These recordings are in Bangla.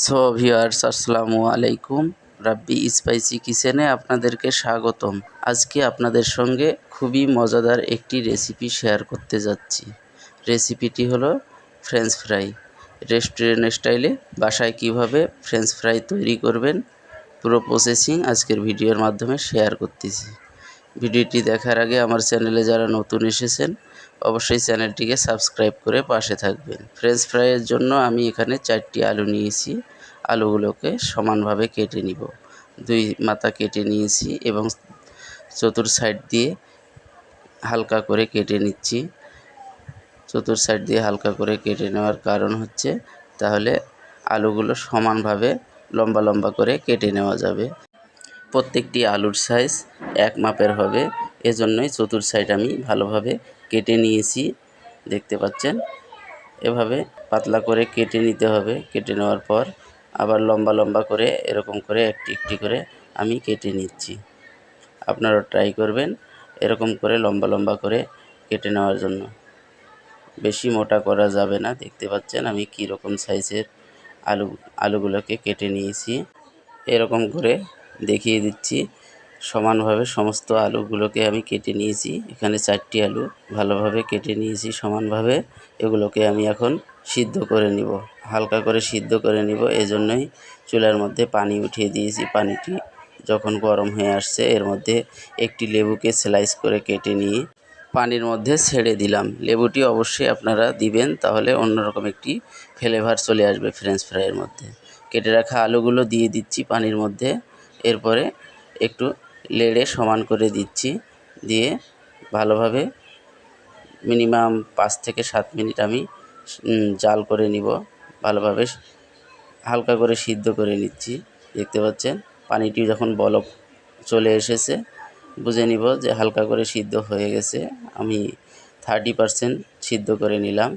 সো ভিউয়ার্স আসসালামু আলাইকুম। রাব্বি স্পাইসি কিচেনে আপনাদেরকে স্বাগতম। আজকে আপনাদের সঙ্গে খুবই মজাদার একটি রেসিপি শেয়ার করতে যাচ্ছি। রেসিপিটি হলো ফ্রেঞ্চ ফ্রাই। রেস্টুরেন্ট স্টাইলে বাসায় কিভাবে ফ্রেঞ্চ ফ্রাই তৈরি করবেন পুরো প্রসেসিং আজকের ভিডিওর মাধ্যমে শেয়ার করতেছি। ভিডিওটি দেখার আগে আমার চ্যানেলে যারা নতুন এসেছেন অবশ্যই চ্যানেলটিকে সাবস্ক্রাইব করে পাশে থাকবেন। ফ্রেঞ্চ ফ্রাইয়ের জন্য আমি এখানে 4টি আলু নিয়েছি। আলুগুলোকে সমানভাবে কেটে নিব। 2 মাথা কেটে নিয়েছি এবং চতুর সাইড দিয়ে হালকা করে কেটে নিচ্ছি। চতুর সাইড দিয়ে হালকা করে কেটে নেওয়ার কারণ হচ্ছে তাহলে আলুগুলো সমানভাবে লম্বা লম্বা করে কেটে নেওয়া যাবে। প্রত্যেকটি আলুর সাইজ এক মাপের হবে, এজন্যই চতুর সাইড আমি ভালোভাবে কেটে নিয়েছি। দেখতে পাচ্ছেন, এভাবে পাতলা করে কেটে নিতে হবে। কেটে নেওয়ার পর আবার লম্বা লম্বা করে এরকম করে একটি একটি করে আমি কেটে নিচ্ছি। আপনারাও ট্রাই করবেন এরকম করে লম্বা লম্বা করে কেটে নেওয়ার জন্য। বেশি মোটা করা যাবে না। দেখতে পাচ্ছেন আমি কী রকম সাইজের আলুগুলোকে কেটে নিয়েছি। এরকম করে দেখিয়ে দিচ্ছি। সমানভাবে সমস্ত আলুগুলোকে আমি কেটে নিয়েছি। এখানে 4টি আলু ভালোভাবে কেটে নিয়েছি সমানভাবে। এগুলোকে আমি এখন সিদ্ধ করে নিব, হালকা করে সিদ্ধ করে নিব। এজন্যই চুলার মধ্যে পানি উঠিয়ে দিয়েছি। পানিটি যখন গরম হয়ে আসছে এর মধ্যে একটি লেবুকে স্লাইস করে কেটে নিয়ে পানির মধ্যে ছেড়ে দিলাম। লেবুটি অবশ্যই আপনারা দিবেন, তাহলে অন্যরকম একটি ফ্লেভার চলে আসবে ফ্রেঞ্চ ফ্রাইয়ের মধ্যে। কেটে রাখা আলুগুলো দিয়ে দিচ্ছি পানির মধ্যে। এরপরে একটু নেড়ে সমান করে দিচ্ছি। দিয়ে ভালোভাবে মিনিমাম 5 থেকে 7 মিনিট আমি জাল করে নিব। ভালোভাবে হালকা করে সিদ্ধ করে নিচ্ছি। দেখতে পাচ্ছেন পানিটি যখন বলক চলে এসেছে বুঝে নিব যে হালকা করে সিদ্ধ হয়ে গেছে। আমি 30% সিদ্ধ করে নিলাম।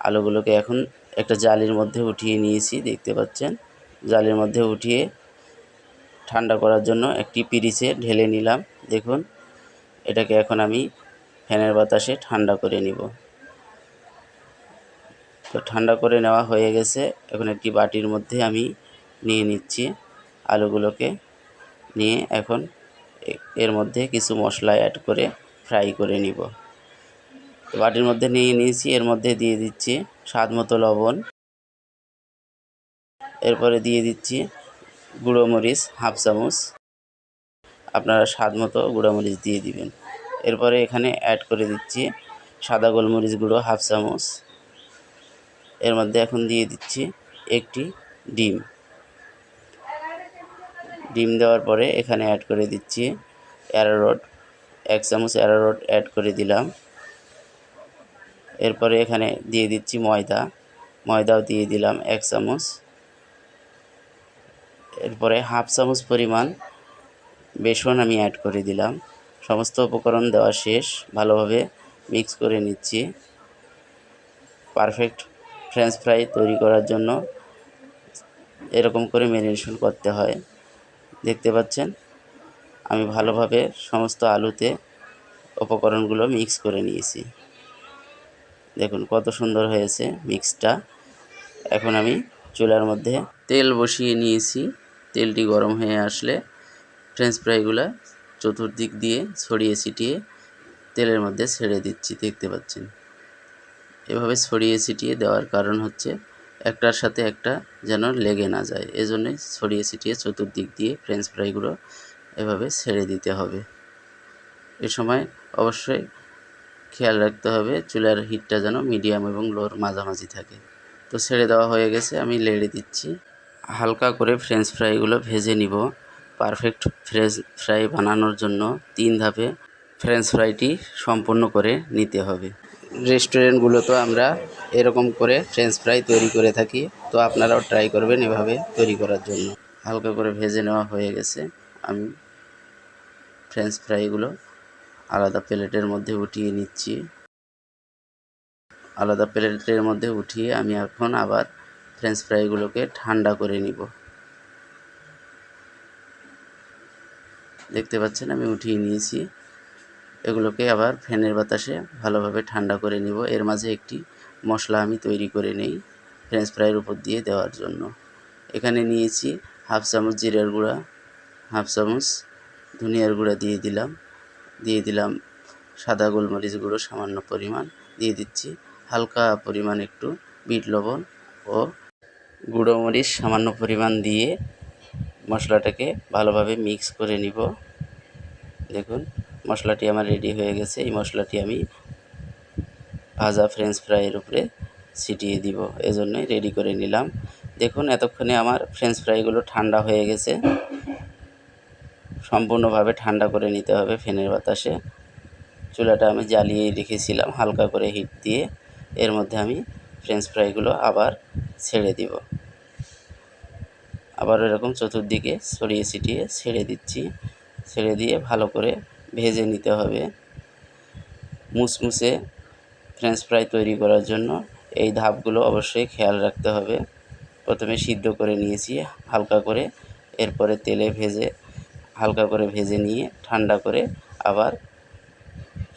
আলুগুলোকে এখন একটা জালির মধ্যে উঠিয়ে নিয়েছি। দেখতে পাচ্ছেন, জালির মধ্যে উঠিয়ে ঠান্ডা করার জন্য একটি পিরিচে ঢেলে নিলাম। দেখুন, এটাকে এখন আমি ফ্যানের বাতাসে ঠান্ডা করে নিব। তো ঠান্ডা করে নেওয়া হয়ে গেছে। এখন একটি বাটির মধ্যে আমি নিয়ে নিচ্ছি আলুগুলোকে। নিয়ে এখন এর মধ্যে কিছু মশলা অ্যাড করে ফ্রাই করে নিব। বাটির মধ্যে নিয়ে নিয়েছি। এর মধ্যে দিয়ে দিচ্ছি স্বাদ মতো লবণ। এরপরে দিয়ে দিচ্ছি গুঁড়ো মরিচ হাফ চামচ। আপনারা স্বাদ মতো গুঁড়ো মরিচ দিয়ে দিবেন। এরপরে এখানে অ্যাড করে দিচ্ছি সাদা গোলমরিচ গুঁড়ো হাফ চামচ। এর মধ্যে এখন দিয়ে দিচ্ছি একটি ডিম। ডিম দেওয়ার পরে এখানে অ্যাড করে দিচ্ছি অ্যারারুট, 1 চামচ অ্যারারুট অ্যাড করে দিলাম। এরপরে এখানে দিয়ে দিচ্ছি ময়দাও দিয়ে দিলাম 1 চামচ। এরপরে হাফ চামচ পরিমাণ বেসন আমি অ্যাড করে দিলাম। সমস্ত উপকরণ দেওয়া শেষ। ভালোভাবে মিক্স করে নিচ্ছি। পারফেক্ট ফ্রেঞ্চ ফ্রাই তৈরি করার জন্য এরকম করে ম্যারিনেশন করতে হয়। দেখতে পাচ্ছেন আমি ভালোভাবে সমস্ত আলুতে উপকরণগুলো মিক্স করে নিয়েছি। দেখুন কত সুন্দর হয়েছে মিক্সটা। এখন আমি চুলার মধ্যে তেল বসিয়ে নিয়েছি। তেলটি গরম হয়ে আসলে ফ্রেঞ্চ ফ্রাইগুলো চতুর্দিক দিয়ে ছড়িয়ে ছিটিয়ে তেলের মধ্যে ছেড়ে দিচ্ছি। দেখতে পাচ্ছেন এভাবে ছড়িয়ে ছিটিয়ে দেওয়ার কারণ হচ্ছে একটার সাথে একটা যেন লেগে না যায়। এজন্যই ছড়িয়ে ছিটিয়ে চতুর্দিক দিয়ে ফ্রেঞ্চ ফ্রাইগুলো এভাবে ছেড়ে দিতে হবে। এ সময় অবশ্যই খেয়াল রাখতে হবে চুলার হিটটা যেন মিডিয়াম এবং লোর মাঝামাঝি থাকে। তো ছেড়ে দেওয়া হয়ে গেছে, আমি নেড়ে দিচ্ছি। হালকা করে ফ্রেঞ্চ ফ্রাইগুলো ভেজে নিব। পারফেক্ট ফ্রেঞ্চ ফ্রাই বানানোর জন্য 3 ধাপে ফ্রেঞ্চ ফ্রাইটি সম্পূর্ণ করে নিতে হবে। রেস্টুরেন্টগুলোতে আমরা এরকম করে ফ্রেঞ্চ ফ্রাই তৈরি করে থাকি। তো আপনারাও ট্রাই করবেন এভাবে তৈরি করার জন্য। হালকা করে ভেজে নেওয়া হয়ে গেছে। আমি ফ্রেঞ্চ ফ্রাইগুলো আলাদা প্লেটের মধ্যে উঠিয়ে নিচ্ছি। আলাদা প্লেটের মধ্যে উঠিয়ে আমি এখন আবার ফ্রেঞ্চ ফ্রাইগুলোকে ঠান্ডা করে নিব। দেখতে পাচ্ছেন আমি উঠিয়ে নিয়েছি। এগুলোকে আবার ফ্যানের বাতাসে ভালোভাবে ঠান্ডা করে নিব। এর মাঝে একটি মশলা আমি তৈরি করে নেই ফ্রেঞ্চ ফ্রাইয়ের উপর দিয়ে দেওয়ার জন্য। এখানে নিয়েছি হাফ চামচ জিরার গুঁড়া, হাফ চামচ ধনিয়ার গুঁড়া দিয়ে দিলাম সাদা গোলমরিচ গুঁড়ো সামান্য পরিমাণ, দিয়ে দিচ্ছি হালকা পরিমাণ একটু বিট লবণ ও গুঁড়ো মরিচ সামান্য পরিমাণ দিয়ে মশলাটাকে ভালোভাবে মিক্স করে নিব। দেখুন মশলাটি আমার রেডি হয়ে গেছে। এই মশলাটি আমি ভাজা ফ্রেঞ্চ ফ্রাইয়ের উপরে ছিটিয়ে দিব, এজন্যই রেডি করে নিলাম। দেখুন এতক্ষণে আমার ফ্রেঞ্চ ফ্রাইগুলো ঠান্ডা হয়ে গেছে। সম্পূর্ণভাবে ঠান্ডা করে নিতে হবে ফ্যানের বাতাসে। চুলাটা আমি জ্বালিয়ে রেখেছিলাম হালকা করে হিট দিয়ে। এর মধ্যে আমি ফ্রেঞ্চ ফ্রাইগুলো আবার ছেড়ে দিব। আবার এরকম চতুর্দিকে ছড়িয়ে ছিটিয়ে ছেড়ে দিচ্ছি। ছেড়ে দিয়ে ভালো করে ভেজে নিতে হবে। মুচমুচে ফ্রেঞ্চ ফ্রাই তৈরি করার জন্য এই ধাপগুলো অবশ্যই খেয়াল রাখতে হবে। প্রথমে সিদ্ধ করে নিয়েছি হালকা করে, এরপরে তেলে ভেজে হালকা করে ভেজে নিয়ে ঠান্ডা করে আবার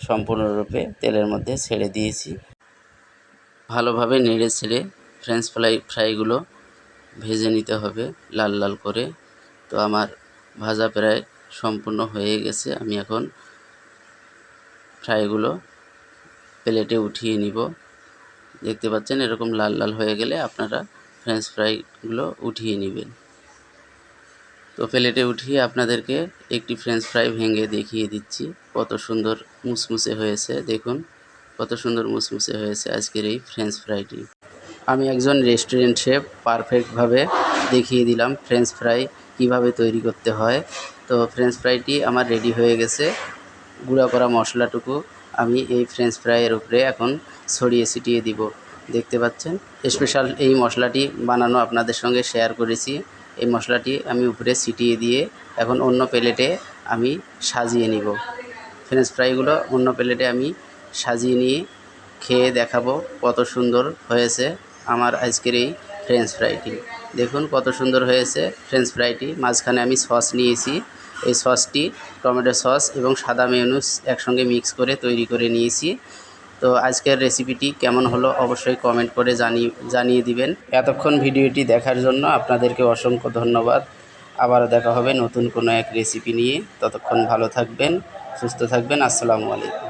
সম্পূর্ণরূপে তেলের মধ্যে ছেড়ে দিয়েছি। ভালোভাবে নেড়ে ছেড়ে ফ্রেঞ্চ ফ্রাইগুলো ভেজে নিতে হবে লাল লাল করে। তো আমার ভাজা প্রায় সম্পূর্ণ হয়ে গেছে। আমি এখন ফ্রাইগুলো প্লেটে উঠিয়ে নিব। দেখতে পাচ্ছেন এরকম লাল লাল হয়ে গেলে আপনারা ফ্রেঞ্চ ফ্রাইগুলো উঠিয়ে নেবেন। তো প্লেটে উঠিয়ে আপনাদেরকে একটি ফ্রেঞ্চ ফ্রাই ভেঙে দেখিয়ে দিচ্ছি কত সুন্দর মুচমুচে হয়েছে। দেখুন কত সুন্দর মুচমুচে হয়েছে আজকের এই ফ্রেঞ্চ ফ্রাইটি। আমি একজন রেস্টুরেন্ট শেফ, পারফেক্টভাবে দেখিয়ে দিলাম ফ্রেঞ্চ ফ্রাই কিভাবে তৈরি করতে হয়। তো ফ্রেঞ্চ ফ্রাইটি আমার রেডি হয়ে গেছে। গুঁড়া করা মশলাটুকু আমি এই ফ্রেঞ্চ ফ্রাইয়ের উপরে এখন ছড়িয়ে ছিটিয়ে দিব। দেখতে পাচ্ছেন স্পেশাল এই মশলাটি বানানো আপনাদের সঙ্গে শেয়ার করেছি। এই মশলাটি আমি উপরে ছিটিয়ে দিয়ে এখন অন্য প্লেটে আমি সাজিয়ে নিব। ফ্রেঞ্চ ফ্রাইগুলো অন্য প্লেটে আমি সাজিয়ে নিয়ে খেয়ে দেখাবো কত সুন্দর হয়েছে আমার আজকের এই ফ্রেঞ্চ ফ্রাইটি। দেখুন কত সুন্দর হয়েছে ফ্রেঞ্চ ফ্রাইটি। মাঝখানে আমি সস নিয়েছি। এই সসটি টমেটো সস এবং সাদা মেয়োনিজ একসঙ্গে মিক্স করে তৈরি করে নিয়েছি। তো আজকের রেসিপিটি কেমন হলো অবশ্যই কমেন্ট করে জানিয়ে দিবেন। এতক্ষণ ভিডিওটি দেখার জন্য আপনাদেরকে অসংখ্য ধন্যবাদ। আবারও দেখা হবে নতুন কোনো এক রেসিপি নিয়ে। ততক্ষণ ভালো থাকবেন, সুস্থ থাকবেন। আসসালামু আলাইকুম।